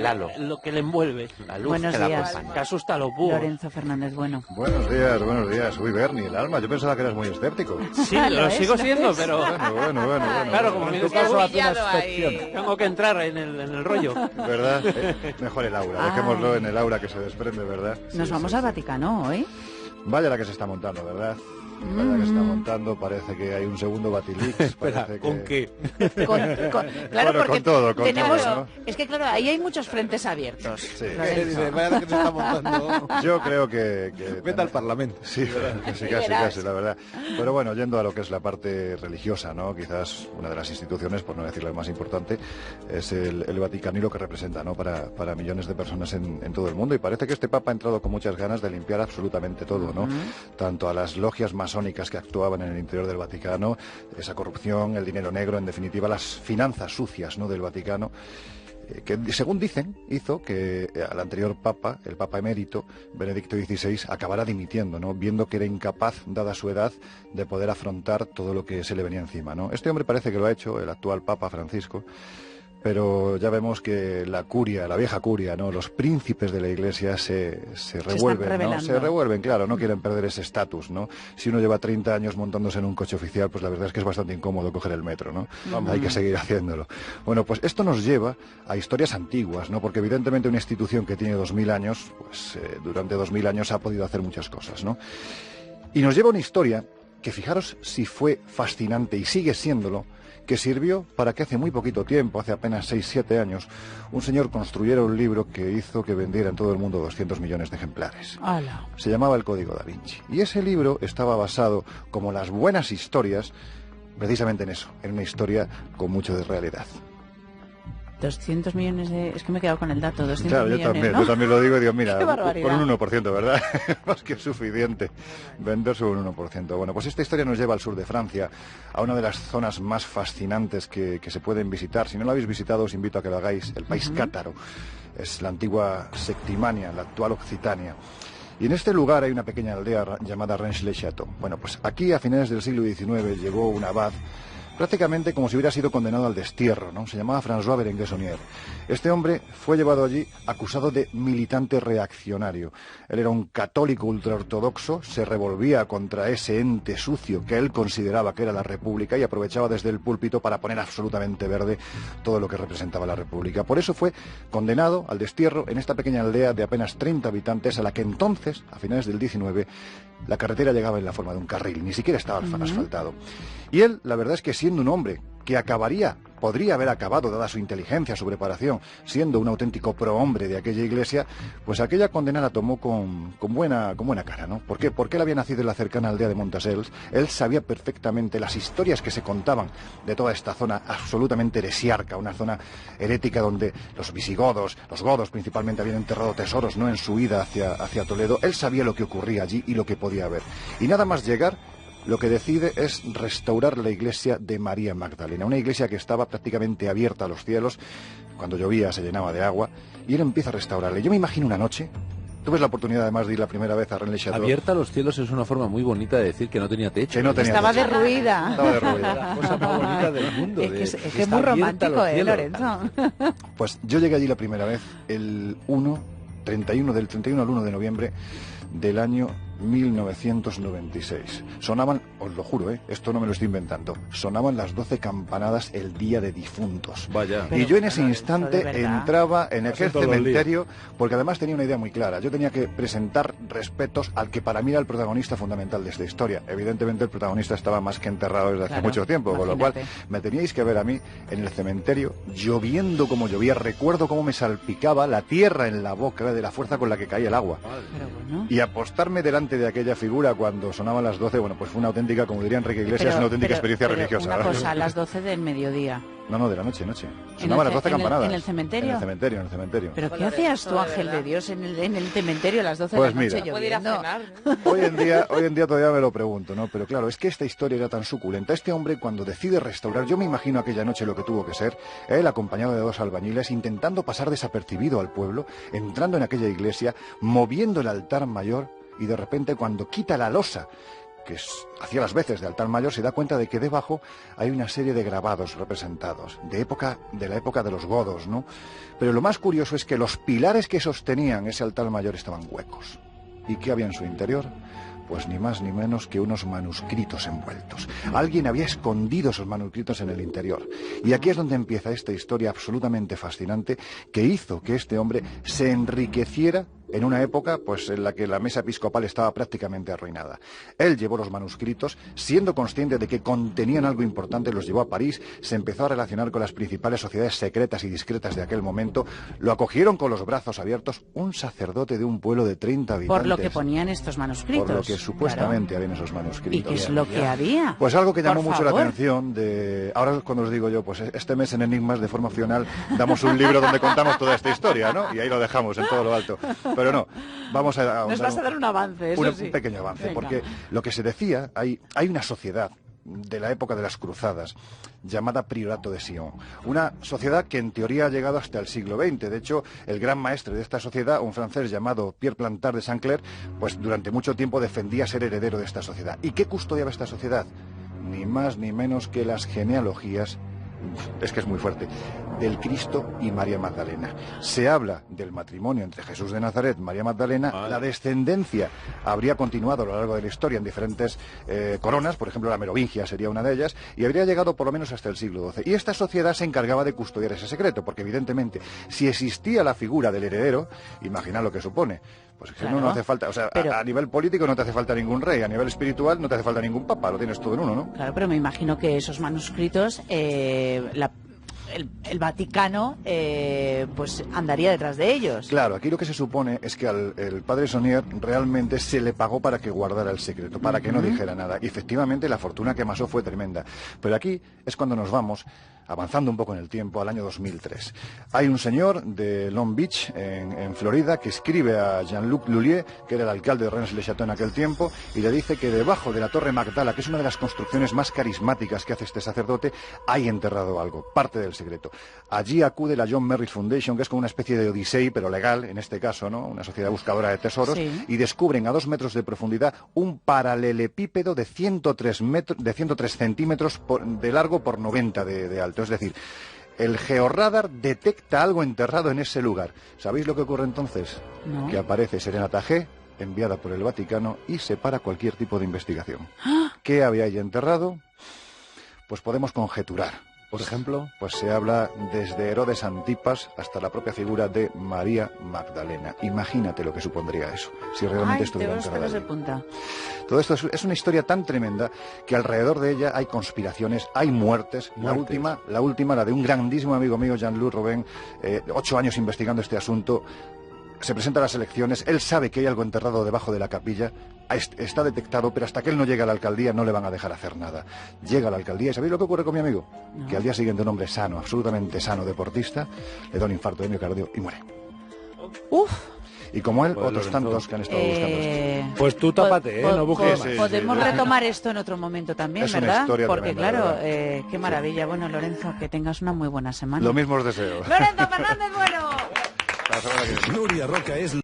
el halo. Lo que le envuelve. La luz Buenos que la días. acompaña. Que asusta a los búhos. Lorenzo Fernández Bueno. Buenos días. Uy, Bernie, el alma. Yo pensaba que eras muy escéptico. Sí, Lo lo es, sigo lo siendo, es. pero Bueno. claro, como en tu Se ha caso hace una pillado excepción. ahí. Tengo que entrar en el rollo. ¿Verdad? Mejor el aura. Dejémoslo en el aura que se desprende, ¿verdad? Nos Sí, vamos sí, al sí. Vaticano hoy. Vaya la que se está montando, ¿verdad? Vaya que se está montando. Parece que hay un segundo Batilix. Espera, Parece ¿con que... qué? Claro, Bueno, porque con todo, tenemos... ¿no? Es que claro, ahí hay muchos frentes abiertos. Sí. Lorenzo. Vaya la que se está montando. Yo creo que Vete al Parlamento. Sí, casi, la verdad. Pero bueno, yendo a lo que es la parte religiosa, ¿no? Quizás una de las instituciones, por no decir la más importante, es el Vaticano y lo que representa, ¿no? Para millones de personas en todo el mundo. Y parece que este Papa ha entrado con muchas ganas de limpiar absolutamente todo, ¿no? Tanto a las logias masónicas que actuaban en el interior del Vaticano, esa corrupción, el dinero negro, en definitiva, las finanzas sucias, ¿no? Del Vaticano. Que según dicen, hizo que al anterior Papa, el Papa emérito, Benedicto XVI, acabara dimitiendo, ¿no? Viendo que era incapaz, dada su edad, de poder afrontar todo lo que se le venía encima, ¿no? Este hombre parece que lo ha hecho, el actual Papa Francisco, pero ya vemos que la curia, la vieja curia, ¿no? Los príncipes de la Iglesia se revuelven, ¿no? rebelando. Se revuelven, claro, no quieren perder ese estatus, ¿no? Si uno lleva 30 años montándose en un coche oficial, pues la verdad es que es bastante incómodo coger el metro, ¿no? Hay que seguir haciéndolo. Bueno, pues esto nos lleva a historias antiguas, ¿no? Porque evidentemente una institución que tiene 2000 años, pues durante 2000 años ha podido hacer muchas cosas, ¿no? Y nos lleva a una historia que fijaros si fue fascinante y sigue siéndolo, que sirvió para que hace muy poquito tiempo, hace apenas 6-7 años, un señor construyera un libro que hizo que vendiera en todo el mundo 200 millones de ejemplares. ¡Hala! Se llamaba El Código Da Vinci. Y ese libro estaba basado, como las buenas historias, precisamente en eso, en una historia con mucho de realidad. 200 millones de... Es que me he quedado con el dato, 200 Claro, millones, yo ¿no? también lo digo y digo, mira, Qué barbaridad. con un 1%, ¿verdad? Más que suficiente venderse un 1%. Bueno, pues esta historia nos lleva al sur de Francia, a una de las zonas más fascinantes que se pueden visitar. Si no lo habéis visitado, os invito a que lo hagáis, el país cátaro. Es la antigua Septimania, la actual Occitania. Y en este lugar hay una pequeña aldea llamada Rennes-le-Château. Bueno, pues aquí a finales del siglo XIX llegó un abad, prácticamente como si hubiera sido condenado al destierro, ¿no? Se llamaba François Berenguer-Saunier. Este hombre fue llevado allí acusado de militante reaccionario. Él era un católico ultraortodoxo, se revolvía contra ese ente sucio que él consideraba que era la República y aprovechaba desde el púlpito para poner absolutamente verde todo lo que representaba la República. Por eso fue condenado al destierro en esta pequeña aldea de apenas 30 habitantes, a la que entonces, a finales del 19, la carretera llegaba en la forma de un carril, ni siquiera estaba asfaltado. Y él, la verdad es que siendo un hombre que podría haber acabado, dada su inteligencia, su preparación, siendo un auténtico prohombre de aquella iglesia, pues aquella condena la tomó con buena cara, ¿no? ¿Por qué? Porque él había nacido en la cercana aldea de Montasels, él sabía perfectamente las historias que se contaban de toda esta zona absolutamente heresiarca, una zona herética donde los visigodos, los godos principalmente, habían enterrado tesoros, ¿no?, en su ida hacia Toledo. Él sabía lo que ocurría allí y lo que podía haber. Y nada más llegar, lo que decide es restaurar la iglesia de María Magdalena, una iglesia que estaba prácticamente abierta a los cielos, cuando llovía se llenaba de agua, y él empieza a restaurarla. Yo me imagino una noche, tuve la oportunidad además de ir la primera vez a Rennes-le-Château. Abierta a los cielos es una forma muy bonita de decir que no tenía techo. Que no tenía Estaba techo. derruida. Estaba derruida. La cosa más bonita del mundo. Es que es está muy abierta a los romántico, cielos. Lorenzo? Pues yo llegué allí la primera vez el 31 al 1 de noviembre del año 1996. Sonaban, os lo juro, esto no me lo estoy inventando, sonaban las 12 campanadas el día de difuntos. Vaya. Y yo en ese Lorenzo, instante de verdad. entraba en aquel todos los cementerio, porque además tenía una idea muy clara. Yo tenía que presentar respetos al que para mí era el protagonista fundamental de esta historia. Evidentemente el protagonista estaba más que enterrado desde hace Claro, mucho tiempo, con lo cual imagínate. me teníais que ver a mí en el cementerio, lloviendo como llovía. Recuerdo cómo me salpicaba la tierra en la boca de la fuerza con la que caía el agua. Pero bueno. Y apostarme delante de aquella figura cuando sonaban las 12, bueno, pues fue una auténtica, como diría Enrique Iglesias, una auténtica experiencia religiosa. Una cosa, a las 12 del mediodía. No, de la noche. Sonaban las 12 campanadas. ¿En el cementerio? En el cementerio. ¿Pero qué Hola, hacías tú, Lorenzo, de Ángel de verdad. Dios, en el cementerio a las 12 Pues de la noche mira. Puede ir a lloviendo? cenar. Hoy en día todavía me lo pregunto, ¿no? Pero claro, es que esta historia era tan suculenta. Este hombre, cuando decide restaurar, yo me imagino aquella noche lo que tuvo que ser, él acompañado de 2 albañiles, intentando pasar desapercibido al pueblo, entrando en aquella iglesia, moviendo el altar mayor, y de repente cuando quita la losa que hacía las veces de altar mayor, se da cuenta de que debajo hay una serie de grabados representados, de la época de los godos, ¿no? Pero lo más curioso es que los pilares que sostenían ese altar mayor estaban huecos. ¿Y qué había en su interior? Pues ni más ni menos que unos manuscritos envueltos. Alguien había escondido esos manuscritos en el interior. Y aquí es donde empieza esta historia absolutamente fascinante que hizo que este hombre se enriqueciera en una época pues en la que la mesa episcopal estaba prácticamente arruinada. Él llevó los manuscritos, siendo consciente de que contenían algo importante, los llevó a París, se empezó a relacionar con las principales sociedades secretas y discretas de aquel momento, lo acogieron con los brazos abiertos, un sacerdote de un pueblo de 30 habitantes. Por lo que ponían estos manuscritos. Por lo que supuestamente había en esos ¿Y manuscritos. qué es lo que había? Pues algo que llamó Por mucho la favor. atención de... Ahora cuando os digo yo, pues este mes en Enigmas, de forma opcional, damos un libro donde contamos toda esta historia, ¿no? Y ahí lo dejamos en todo lo alto. Pero no, vamos a... Nos vas a dar un avance, eso sí. Un pequeño avance, Venga. porque lo que se decía, hay una sociedad de la época de las cruzadas, llamada Priorato de Sion. Una sociedad que en teoría ha llegado hasta el siglo XX. De hecho, el gran maestre de esta sociedad, un francés llamado Pierre Plantard de Saint-Clair, pues durante mucho tiempo defendía ser heredero de esta sociedad. ¿Y qué custodiaba esta sociedad? Ni más ni menos que las genealogías, es que es muy fuerte, del Cristo y María Magdalena. Se habla del matrimonio entre Jesús de Nazaret y María Magdalena. La descendencia habría continuado a lo largo de la historia en diferentes coronas, por ejemplo la merovingia sería una de ellas, y habría llegado por lo menos hasta el siglo XII. Y esta sociedad se encargaba de custodiar ese secreto, porque evidentemente si existía la figura del heredero, imaginad lo que supone. Pues que Claro. no hace falta, o sea, Pero- a nivel político no te hace falta ningún rey, a nivel espiritual no te hace falta ningún papa, lo tienes todo en uno, ¿no? Claro, pero me imagino que esos manuscritos, el Vaticano, pues andaría detrás de ellos. Claro, aquí lo que se supone es que el padre Saunier realmente se le pagó para que guardara el secreto, para que no dijera nada. Y efectivamente la fortuna que amasó fue tremenda. Pero aquí es cuando nos vamos, avanzando un poco en el tiempo, al año 2003. Hay un señor de Long Beach, en Florida, que escribe a Jean-Luc Lullier, que era el alcalde de Rennes-le-Château en aquel tiempo, y le dice que debajo de la Torre Magdala, que es una de las construcciones más carismáticas que hace este sacerdote, hay enterrado algo, parte del secreto. Allí acude la John Merritt Foundation, que es como una especie de Odisei, pero legal, en este caso, ¿no? Una sociedad buscadora de tesoros, Sí. y descubren a 2 metros de profundidad un paralelepípedo de 103 centímetros de largo por 90 de alto. Es decir, el georradar detecta algo enterrado en ese lugar. ¿Sabéis lo que ocurre entonces? No. Que aparece Serenata G, enviada por el Vaticano, y se para cualquier tipo de investigación. ¿Qué había ahí enterrado? Pues podemos conjeturar. Por ejemplo, Pues se habla desde Herodes Antipas hasta la propia figura de María Magdalena. Imagínate lo que supondría eso, si realmente Ay, estuviera tengo los enterrada pelos de allí. punta. Todo esto es una historia tan tremenda que alrededor de ella hay conspiraciones, hay muertes. La última, la de un grandísimo amigo mío, Jean-Luc Robin, 8 años investigando este asunto. Se presenta a las elecciones, él sabe que hay algo enterrado debajo de la capilla, está detectado, pero hasta que él no llega a la alcaldía no le van a dejar hacer nada. Llega a la alcaldía y ¿sabéis lo que ocurre con mi amigo? No. Que al día siguiente un hombre sano, absolutamente sano, deportista, le da un infarto de miocardio y muere. Uf. Y como él, Pues, otros Lorenzo, tantos que han estado buscando esto. pues tú tápate, no busques más. Podemos sí. retomar esto en otro momento también, Es una ¿verdad? historia Porque tremenda, claro, ¿verdad? qué maravilla. Bueno, Lorenzo, que tengas una muy buena semana. Lo mismo os deseo. Lorenzo Fernández, bueno. La semana que viene. Nuria Roca es